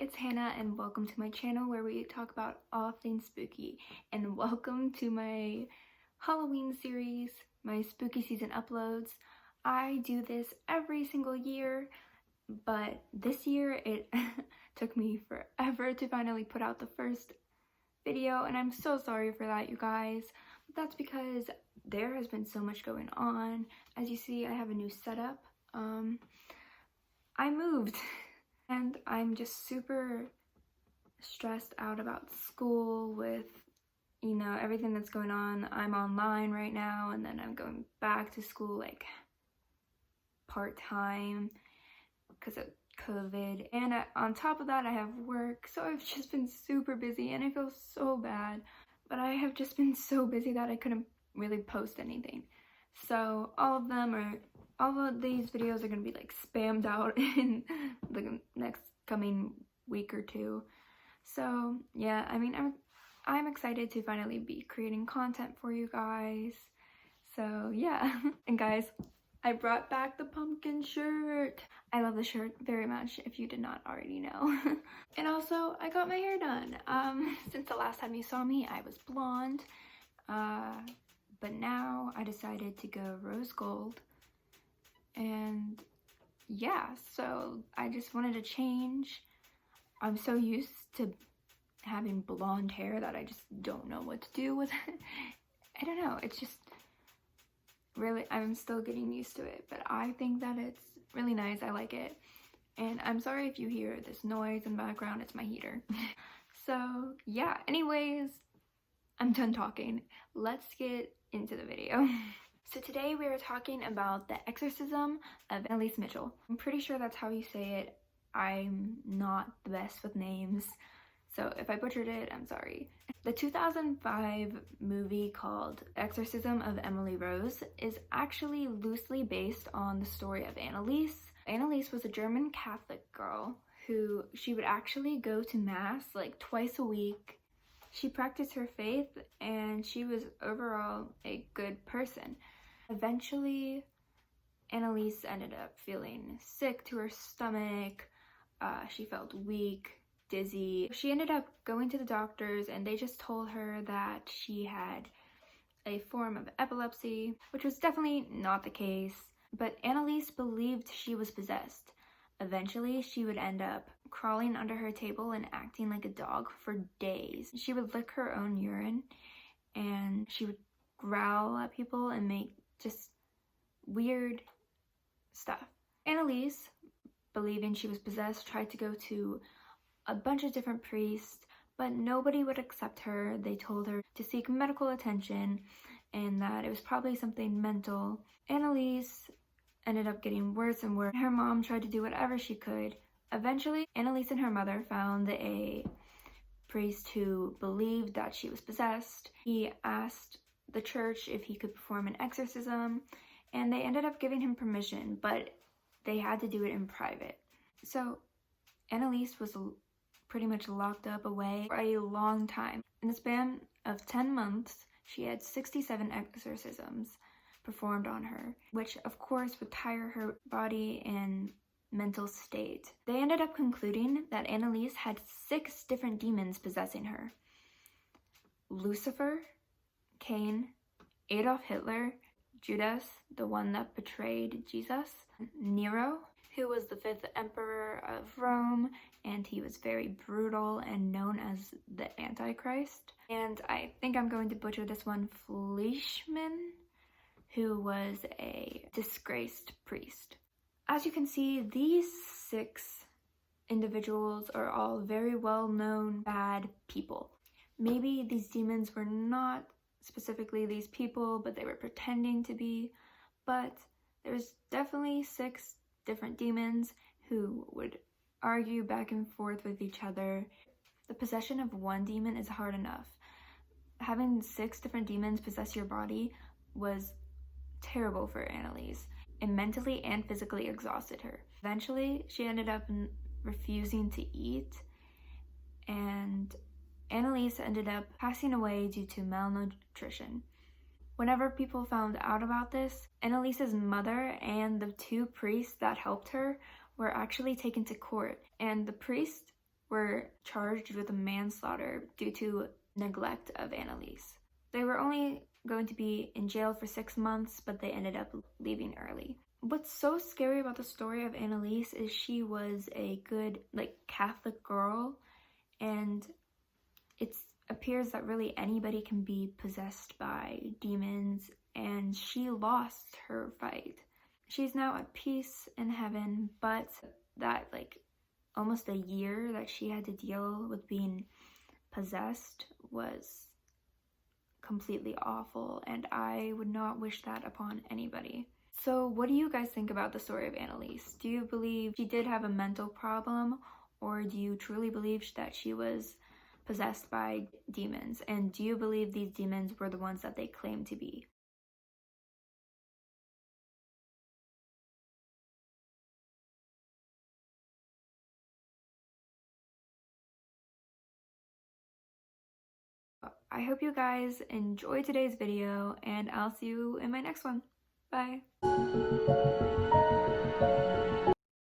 it's Hannah and welcome to my channel where we talk about all things spooky, and welcome to my Halloween series, my spooky season uploads. I do this every single year, but this year it took me forever to finally put out the first video, and I'm so sorry for that, you guys. But that's because there has been so much going on. As you see, I have a new setup. I moved and I'm just super stressed out about school with, you know, everything that's going on. I'm online right now and then I'm going back to school like part-time because of COVID, and on top of that I have work, so I've just been super busy and I feel so bad, but I have just been so busy that I couldn't really post anything. So all of these videos are gonna be like spammed out in the next coming week or two. So yeah, I mean, I'm excited to finally be creating content for you guys. So yeah. And guys, I brought back the pumpkin shirt. I love the shirt very much, if you did not already know. And also, I got my hair done. Since the last time you saw me, I was blonde. But now I decided to go rose gold. And yeah, so I just wanted to change. I'm so used to having blonde hair that I just don't know what to do with it. I don't know, it's just really, I'm still getting used to it, but I think that it's really nice. I like it. And I'm sorry if you hear this noise in the background, it's my heater. So yeah, anyways, I'm done talking. Let's get into the video. So today we are talking about the exorcism of Annelise Michel. I'm pretty sure that's how you say it. I'm not the best with names, so if I butchered it, I'm sorry. The 2005 movie called Exorcism of Emily Rose is actually loosely based on the story of Annelise. Annelise was a German Catholic girl who she would actually go to mass like twice a week. She practiced her faith and she was overall a good person. Eventually, Annelise ended up feeling sick to her stomach. She felt weak, dizzy. She ended up going to the doctors and they just told her that she had a form of epilepsy, which was definitely not the case, but Annelise believed she was possessed. Eventually, she would end up crawling under her table and acting like a dog for days. She would lick her own urine and she would growl at people and make just weird stuff. Annelise, believing she was possessed, tried to go to a bunch of different priests, but nobody would accept her. They told her to seek medical attention and that it was probably something mental. Annelise ended up getting worse and worse. Her mom tried to do whatever she could. Eventually, Annelise and her mother found a priest who believed that she was possessed. He asked the church if he could perform an exorcism, and they ended up giving him permission, but they had to do it in private. So Annelise was pretty much locked up away for a long time. In the span of 10 months, she had 67 exorcisms performed on her, which of course would tire her body and mental state. They ended up concluding that Annelise had 6 different demons possessing her. Lucifer, Cain, Adolf Hitler, Judas, the one that betrayed Jesus, Nero, who was the 5th emperor of Rome, and he was very brutal and known as the Antichrist. And I think I'm going to butcher this one, Fleischmann, who was a disgraced priest. As you can see, these 6 individuals are all very well-known bad people. Maybe these demons were not specifically these people, but they were pretending to be. But there's definitely 6 different demons who would argue back and forth with each other. The possession of one demon is hard enough. Having 6 different demons possess your body was terrible for Annelise. It mentally and physically exhausted her. Eventually, she ended up refusing to eat, and Annelise ended up passing away due to malnutrition. Whenever people found out about this, Annelise's mother and the 2 priests that helped her were actually taken to court, and the priest were charged with manslaughter due to neglect of Annelise. They were only going to be in jail for 6 months, but they ended up leaving early. What's so scary about the story of Annelise is she was a good, Catholic girl, and it appears that really anybody can be possessed by demons, and she lost her fight. She's now at peace in heaven, but that almost a year that she had to deal with being possessed was completely awful, and I would not wish that upon anybody. So what do you guys think about the story of Annelise? Do you believe she did have a mental problem, or do you truly believe that she was possessed by demons? And do you believe these demons were the ones that they claimed to be? I hope you guys enjoyed today's video, and I'll see you in my next one. Bye!